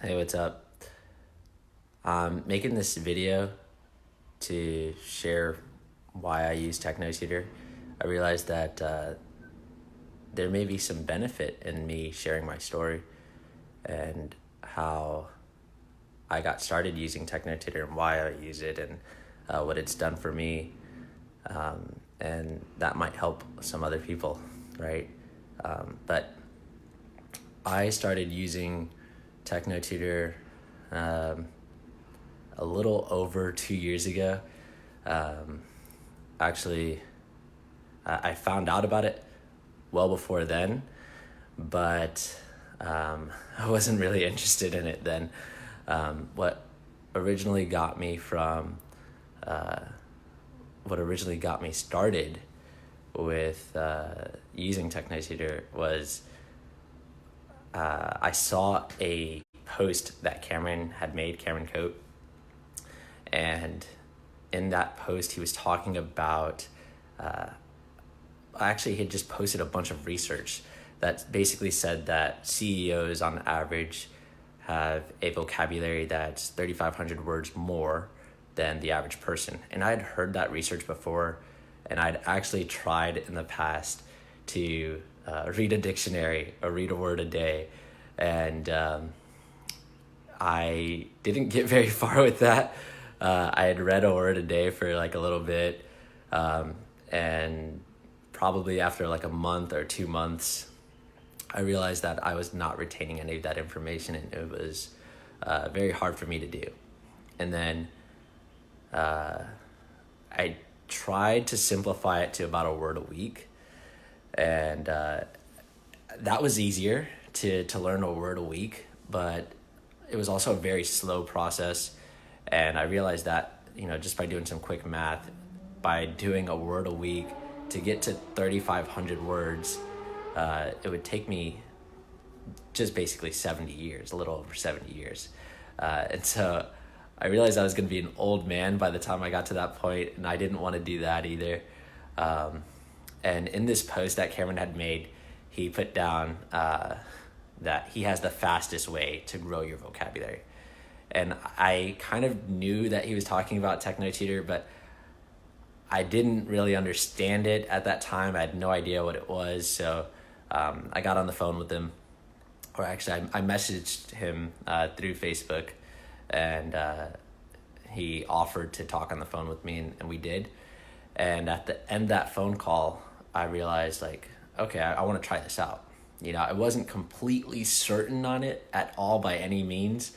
Hey, what's up? I'm making this video to share why I use TechnoTutor. I realized that there may be some benefit in me sharing my story and how I got started using TechnoTutor and why I use it and what it's done for me. And that might help some other people, right? But I started using TechnoTutor a little over 2 years ago. Actually, I found out about it well before then, but I wasn't really interested in it then. What originally got me started with using TechnoTutor was I saw a post that Cameron had made, Cameron Coate, and in that post he was talking about actually he had just posted a bunch of research that basically said that CEOs on average have a vocabulary that's 3,500 words more than the average person. And I had heard that research before, and I'd actually tried in the past to read a dictionary or read a word a day, and I didn't get very far with that. I had read a word a day for like a little bit, and probably after like a month or 2 months, I realized that I was not retaining any of that information, and it was very hard for me to do. And then I tried to simplify it to about a word a week, and that was easier to learn a word a week, but it was also a very slow process. And I realized that, just by doing some quick math, by doing a word a week to get to 3,500 words, it would take me just basically 70 years, a little over 70 years. And so I realized I was going to be an old man by the time I got to that point, and I didn't want to do that either. And in this post that Cameron had made, he put down that he has the fastest way to grow your vocabulary. And I kind of knew that he was talking about TechnoTutor, but I didn't really understand it at that time. I had no idea what it was. So I got on the phone with him, or actually I messaged him through Facebook, and he offered to talk on the phone with me, and we did. And at the end of that phone call, I realized, okay, I want to try this out. I wasn't completely certain on it at all by any means.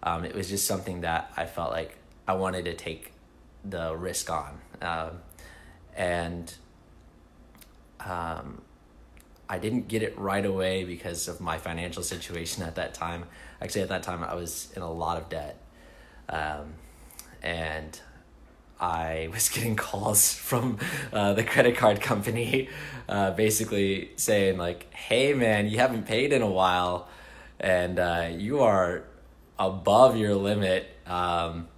It was just something that I felt like I wanted to take the risk on. And I didn't get it right away because of my financial situation at that time. Actually, at that time, I was in a lot of debt. And I was getting calls from the credit card company basically saying hey man, you haven't paid in a while, and you are above your limit, and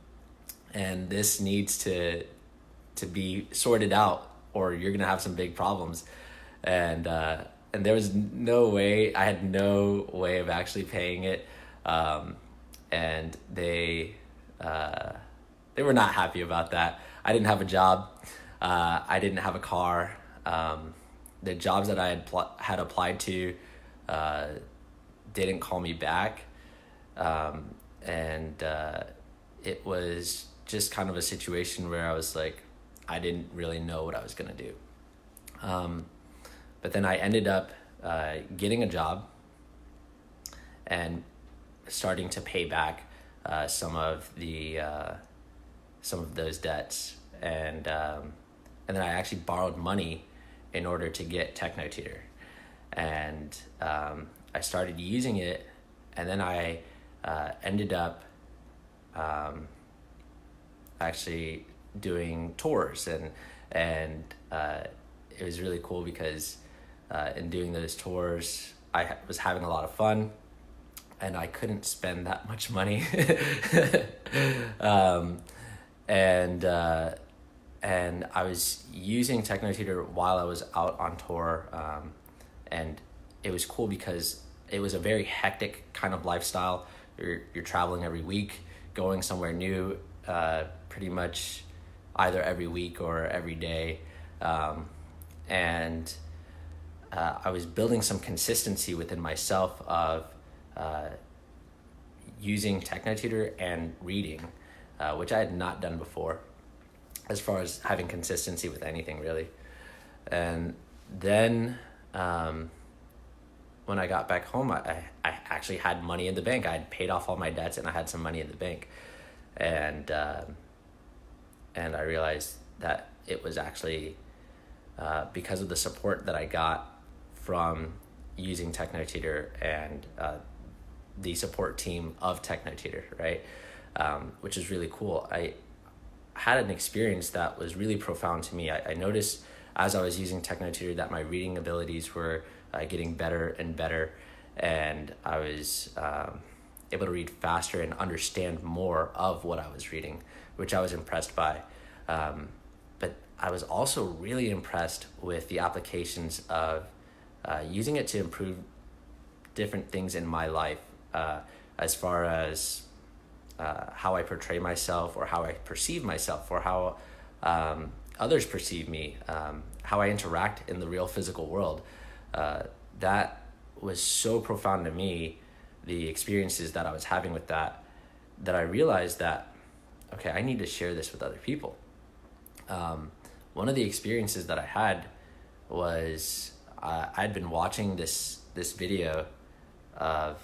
this needs to be sorted out, or you're gonna have some big problems. And there was no way, I had no way of actually paying it, and they were not happy about that. I didn't have a job. I didn't have a car. The jobs that I had applied to didn't call me back. And it was just kind of a situation where I was I didn't really know what I was going to do. But then I ended up getting a job and starting to pay back some of those debts, and then I actually borrowed money in order to get TechnoTutor, and I started using it, and then I ended up actually doing tours, and it was really cool because in doing those tours I was having a lot of fun, and I couldn't spend that much money. And I was using TechnoTutor while I was out on tour, and it was cool because it was a very hectic kind of lifestyle you're traveling every week, going somewhere new, pretty much either every week or every day. And I was building some consistency within myself of using TechnoTutor and reading, which I had not done before, as far as having consistency with anything really. And then when I got back home, I actually had money in the bank. I had paid off all my debts and I had some money in the bank. And I realized that it was actually because of the support that I got from using TechnoTutor and the support team of TechnoTutor, right? Which is really cool. I had an experience that was really profound to me. I noticed as I was using TechnoTutor that my reading abilities were getting better and better, and I was able to read faster and understand more of what I was reading, which I was impressed by. But I was also really impressed with the applications of using it to improve different things in my life, as far as how I portray myself or how I perceive myself or how others perceive me, how I interact in the real physical world. That was so profound to me, the experiences that I was having with that I realized that, okay, I need to share this with other people. One of the experiences that I had was I'd been watching this video of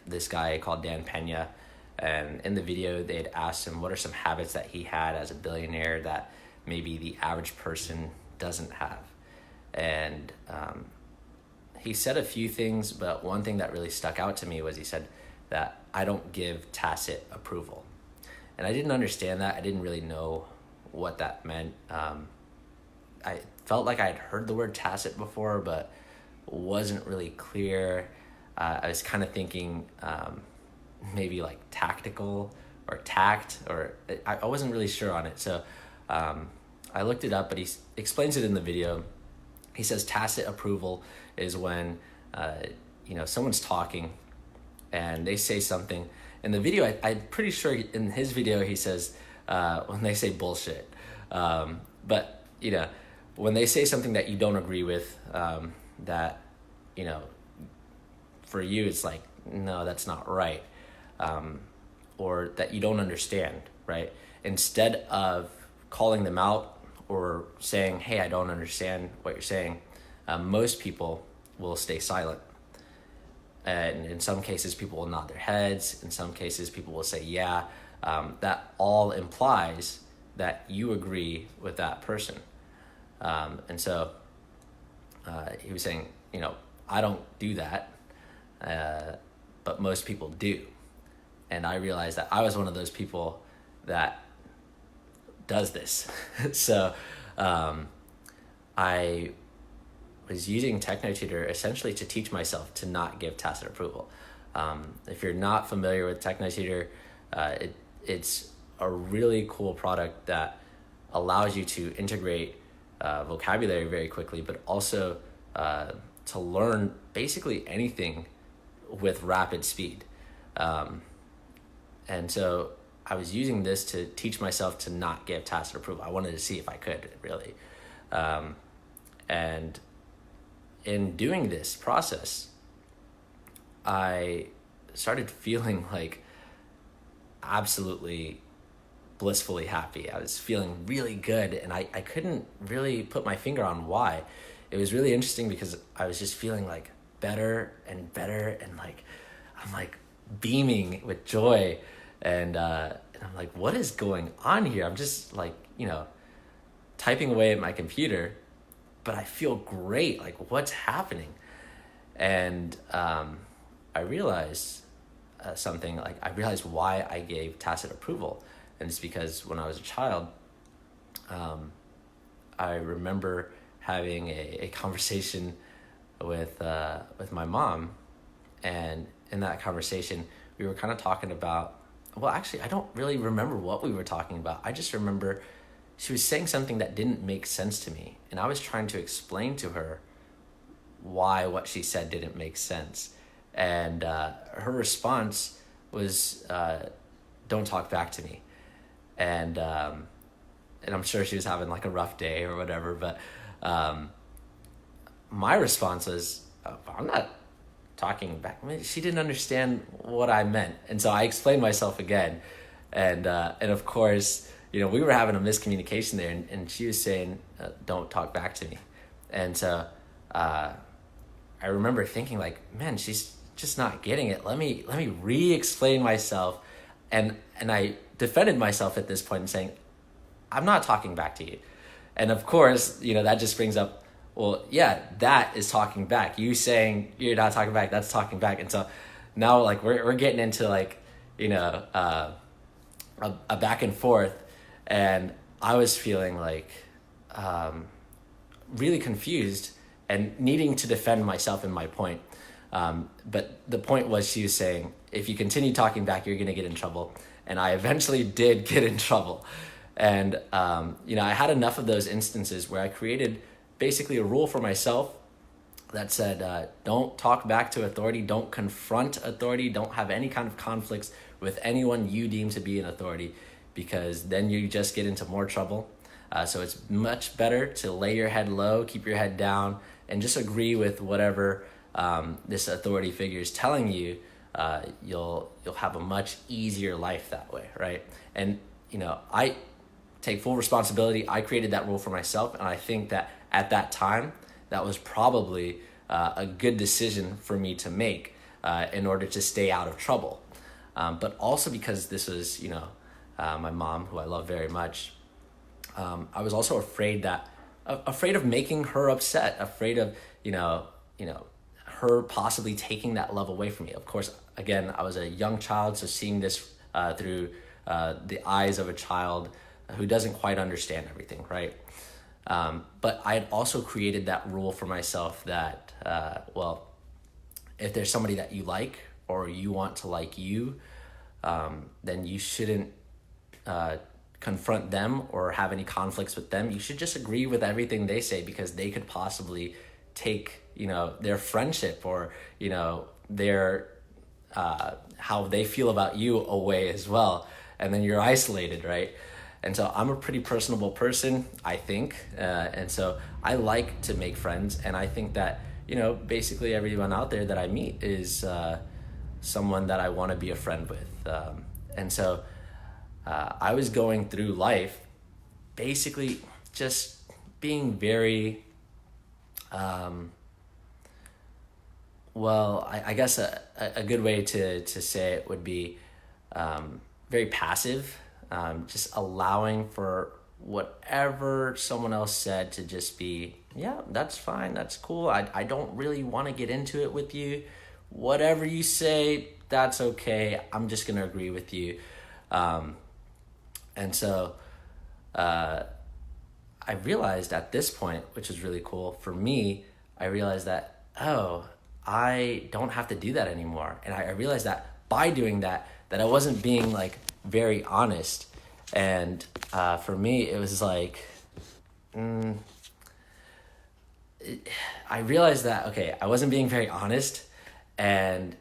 this guy called Dan Pena, and in the video they had asked him what are some habits that he had as a billionaire that maybe the average person doesn't have. And he said a few things, but one thing that really stuck out to me was he said that I don't give tacit approval. And I didn't understand that. I didn't really know what that meant. I felt like I had heard the word tacit before, but wasn't really clear. I was kind of thinking maybe like tactical or tact, or I wasn't really sure on it. So I looked it up, but he explains it in the video. He says tacit approval is when someone's talking and they say something. In the video, I'm pretty sure in his video he says when they say bullshit. But when they say something that you don't agree with, that for you it's like, no, that's not right, or that you don't understand, right? Instead of calling them out or saying, hey, I don't understand what you're saying, most people will stay silent. And in some cases, people will nod their heads. In some cases, people will say, yeah. That all implies that you agree with that person. And so he was saying, I don't do that, but most people do. And I realized that I was one of those people that does this. So I was using TechnoTutor essentially to teach myself to not give tacit approval. If you're not familiar with TechnoTutor, it's a really cool product that allows you to integrate vocabulary very quickly, but also to learn basically anything with rapid speed. And so I was using this to teach myself to not give tacit approval. I wanted to see if I could, really. And in doing this process, I started feeling like absolutely blissfully happy. I was feeling really good, and I couldn't really put my finger on why. It was really interesting because I was just feeling like better and better, and like I'm like beaming with joy, and I'm like, what is going on here? I'm just like, typing away at my computer, but I feel great. Like, what's happening? And I realized something. Like, I realized why I gave tacit approval, and it's because when I was a child, I remember having a conversation with my mom, and in that conversation, we were kind of talking about. Well, actually, I don't really remember what we were talking about. I just remember she was saying something that didn't make sense to me, and I was trying to explain to her why what she said didn't make sense. And her response was, don't talk back to me. And I'm sure she was having like a rough day or whatever, but my response was, oh, I'm not talking back. I mean, she didn't understand what I meant. And so I explained myself again. And of course, we were having a miscommunication there, and she was saying, don't talk back to me. And so I remember thinking like, man, she's just not getting it. Let me re-explain myself. And I defended myself at this point and saying, I'm not talking back to you. And of course, that just brings up, well, yeah, that is talking back. You saying you're not talking back, that's talking back. And so now like we're getting into like, a back and forth. And I was feeling like really confused and needing to defend myself and my point. But the point was, she was saying, if you continue talking back, you're going to get in trouble. And I eventually did get in trouble. And, I had enough of those instances where I created basically a rule for myself that said, don't talk back to authority, don't confront authority, don't have any kind of conflicts with anyone you deem to be an authority, because then you just get into more trouble. So it's much better to lay your head low, keep your head down, and just agree with whatever this authority figure is telling you. You'll have a much easier life that way, right? And I take full responsibility. I created that rule for myself, and I think that at that time, that was probably a good decision for me to make in order to stay out of trouble. But also because this was, my mom, who I love very much. I was also afraid of making her upset, afraid of, her possibly taking that love away from me. Of course, again, I was a young child, so seeing this through the eyes of a child who doesn't quite understand everything, right? But I had also created that rule for myself that, if there's somebody that you like or you want to like you, then you shouldn't confront them or have any conflicts with them. You should just agree with everything they say, because they could possibly take, their friendship or, their how they feel about you away as well. And then you're isolated, right? And so I'm a pretty personable person, I think. And so I like to make friends. And I think that, basically everyone out there that I meet is someone that I want to be a friend with. And so I was going through life basically just being very, I guess a good way to say it would be very passive, just allowing for whatever someone else said to just be, yeah, that's fine, that's cool. I don't really want to get into it with you. Whatever you say, that's okay. I'm just going to agree with you. And so I realized at this point, which is really cool for me, I realized that, I don't have to do that anymore. And I realized that by doing that I wasn't being like very honest. And for me, it was like, I realized that, okay, I wasn't being very honest, and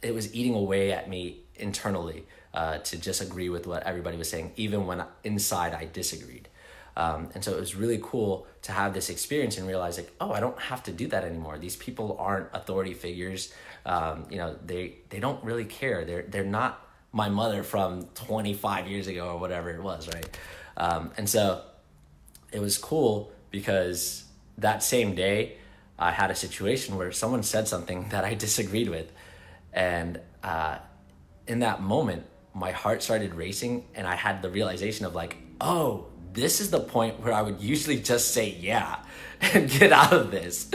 it was eating away at me internally to just agree with what everybody was saying, even when inside I disagreed. And so it was really cool to have this experience and realize like, I don't have to do that anymore. These people aren't authority figures. They don't really care. They're not my mother from 25 years ago or whatever it was, right? And so it was cool because that same day I had a situation where someone said something that I disagreed with. And in that moment, my heart started racing, and I had the realization of like, this is the point where I would usually just say yeah and get out of this.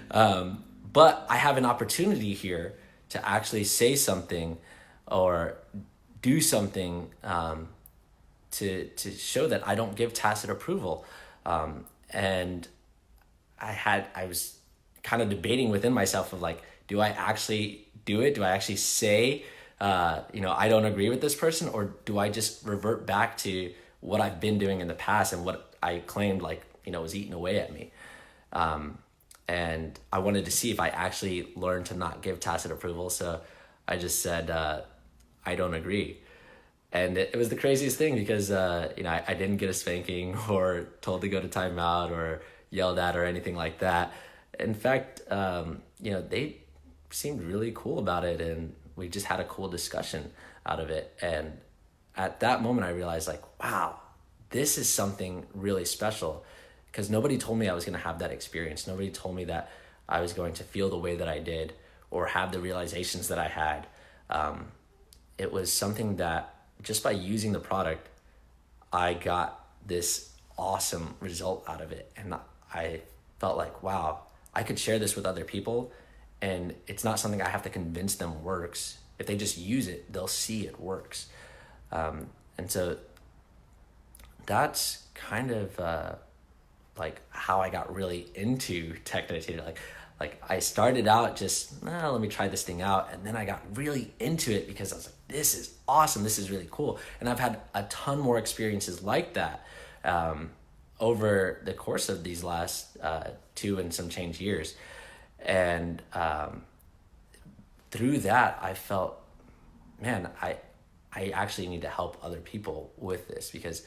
But I have an opportunity here to actually say something or do something to show that I don't give tacit approval. And I was kind of debating within myself of like, do I actually do it? Do I actually say, I don't agree with this person? Or do I just revert back to what I've been doing in the past and what I claimed was eating away at me? And I wanted to see if I actually learned to not give tacit approval. So I just said, I don't agree. And it was the craziest thing because, I didn't get a spanking or told to go to timeout or yelled at or anything like that. In fact, they seemed really cool about it, and we just had a cool discussion out of it. And at that moment, I realized, like, wow, this is something really special, because nobody told me I was going to have that experience. Nobody told me that I was going to feel the way that I did or have the realizations that I had. It was something that just by using the product, I got this awesome result out of it. And I felt like, wow, I could share this with other people, and it's not something I have to convince them works. If they just use it, they'll see it works. And so that's kind of like how I got really into TechnoTutor. Like I started out just, let me try this thing out. And then I got really into it because I was like, this is awesome. This is really cool. And I've had a ton more experiences like that over the course of these last 2 and some change years. And through that, I felt, man, I actually need to help other people with this, because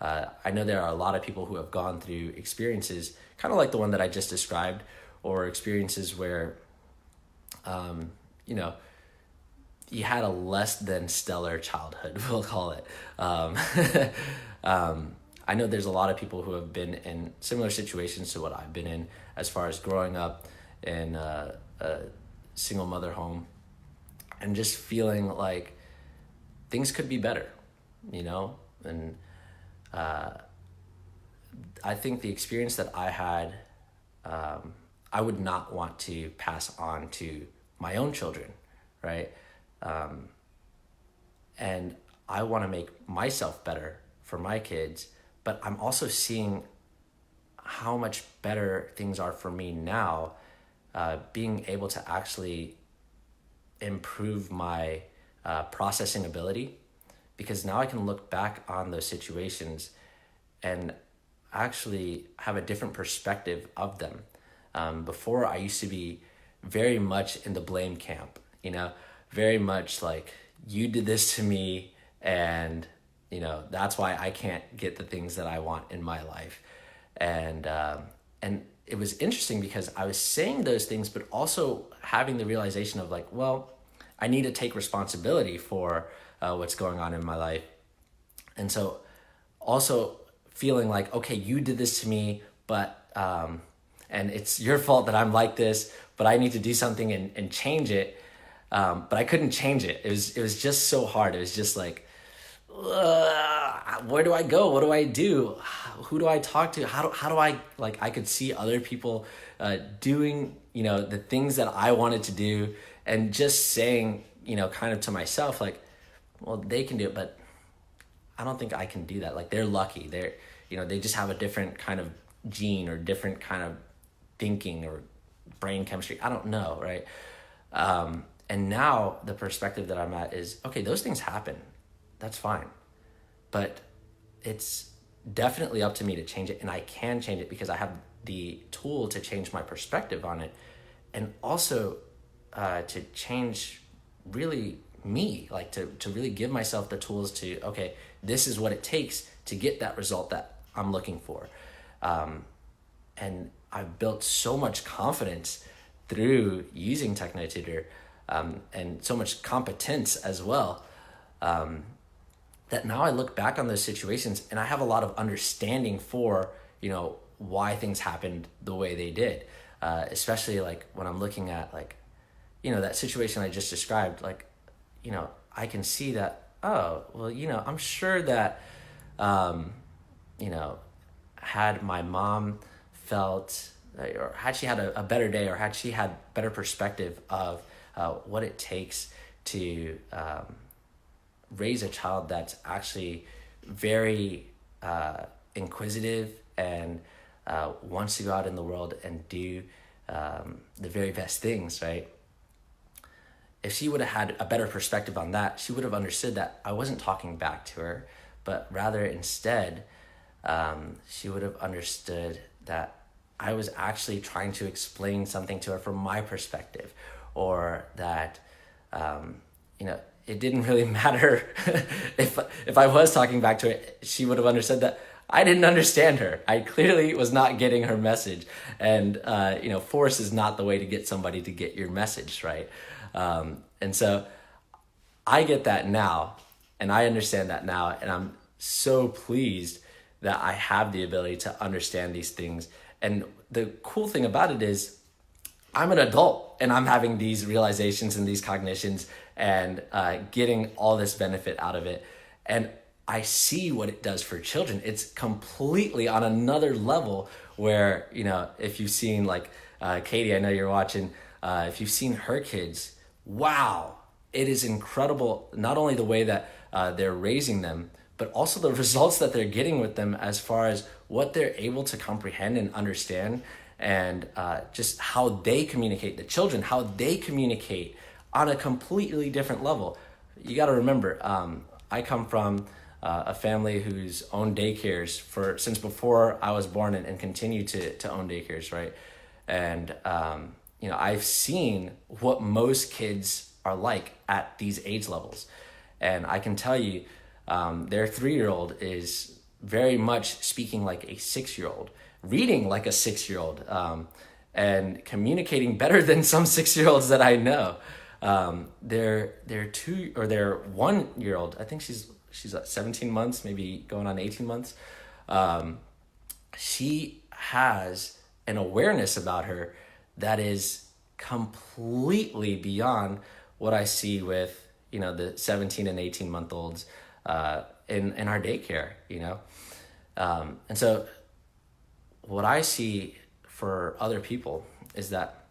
I know there are a lot of people who have gone through experiences kind of like the one that I just described, or experiences where, you had a less than stellar childhood, we'll call it. I know there's a lot of people who have been in similar situations to what I've been in, as far as growing up in a single mother home and just feeling like things could be better, and I think the experience that I had, I would not want to pass on to my own children, right? And I want to make myself better for my kids, but I'm also seeing how much better things are for me now, being able to actually improve my processing ability, because now I can look back on those situations and actually have a different perspective of them. Before, I used to be very much in the blame camp, very much like, you did this to me, and that's why I can't get the things that I want in my life. And it was interesting because I was saying those things, but also having the realization of like, well, I need to take responsibility for what's going on in my life. And so also feeling like, okay, you did this to me, but and it's your fault that I'm like this, but I need to do something and change it. But I couldn't change it. It was just so hard. It was just like, where do I go? What do I do? Who do I talk to? How do I, like, I could see other people doing, the things that I wanted to do, and just saying, kind of to myself, like, well, they can do it, but I don't think I can do that. Like, they're lucky. They just have a different kind of gene or different kind of thinking or brain chemistry. I don't know, right? And now the perspective that I'm at is, okay, those things happen. That's fine. But it's definitely up to me to change it, and I can change it because I have the tool to change my perspective on it, and also to change really me, like to really give myself the tools to, okay, this is what it takes to get that result that I'm looking for. And I've built so much confidence through using TechnoTutor, and so much competence as well, that now I look back on those situations and I have a lot of understanding for, why things happened the way they did. Especially like when I'm looking at like, that situation I just described, like, I can see that, oh, well, I'm sure that, had my mom felt, or had she had a better day, or had she had better perspective of what it takes to raise a child that's actually very inquisitive and wants to go out in the world and do the very best things, right? If she would have had a better perspective on that, she would have understood that I wasn't talking back to her, but rather instead, she would have understood that I was actually trying to explain something to her from my perspective, or that, it didn't really matter if I was talking back to her, she would have understood that I didn't understand her. I clearly was not getting her message. And, force is not the way to get somebody to get your message, right? And so I get that now, and I understand that now, and I'm so pleased that I have the ability to understand these things. And the cool thing about it is I'm an adult and I'm having these realizations and these cognitions and getting all this benefit out of it. And I see what it does for children. It's completely on another level where, if you've seen like Katie, I know you're watching, if you've seen her kids, wow, it is incredible. Not only the way that they're raising them, but also the results that they're getting with them as far as what they're able to comprehend and understand, and just how they communicate, the children, how they communicate on a completely different level. You got to remember, I come from a family who's owned daycares since before I was born, and continue to own daycares, right? And I've seen what most kids are like at these age levels, and I can tell you, their 3-year-old is very much speaking like a 6-year-old, reading like a 6-year-old, and communicating better than some 6-year-olds that I know. Their 1-year-old, I think she's 17 months, maybe going on 18 months. She has an awareness about her that is completely beyond what I see with, the 17 and 18-month-olds in our daycare, and so what I see for other people is that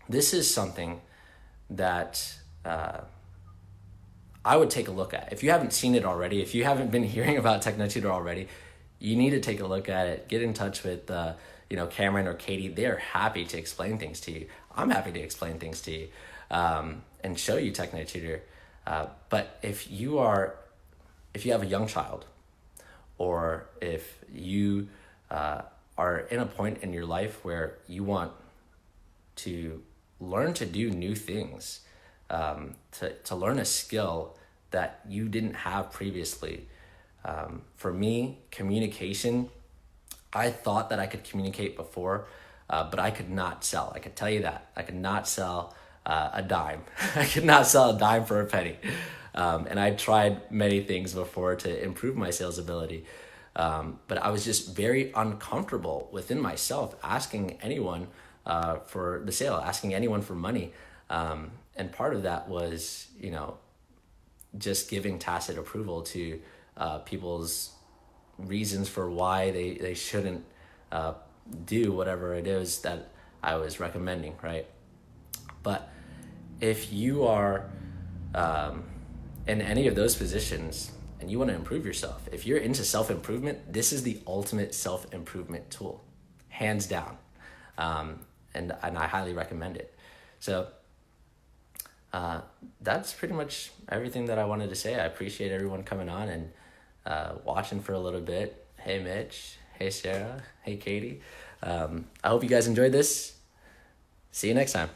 this is something that I would take a look at. If you haven't seen it already, if you haven't been hearing about TechnoTutor already, you need to take a look at it. Get in touch with Cameron or Katie. They're happy to explain things to you. I'm happy to explain things to you and show you TechnoTutor. But if you have a young child, or if you are in a point in your life where you want to learn to do new things, to learn a skill that you didn't have previously. For me, communication, I thought that I could communicate before, but I could not sell. I could tell you that. I could not sell a dime. I could not sell a dime for a penny. And I tried many things before to improve my sales ability. But I was just very uncomfortable within myself asking anyone for the sale, asking anyone for money. And part of that was, just giving tacit approval to people's reasons for why they shouldn't do whatever it is that I was recommending, right? But if you are in any of those positions and you want to improve yourself, if you're into self-improvement, this is the ultimate self-improvement tool, hands down. And I highly recommend it. So that's pretty much everything that I wanted to say. I appreciate everyone coming on and watching for a little bit. Hey, Mitch. Hey, Sarah. Hey, Katie. I hope you guys enjoyed this. See you next time.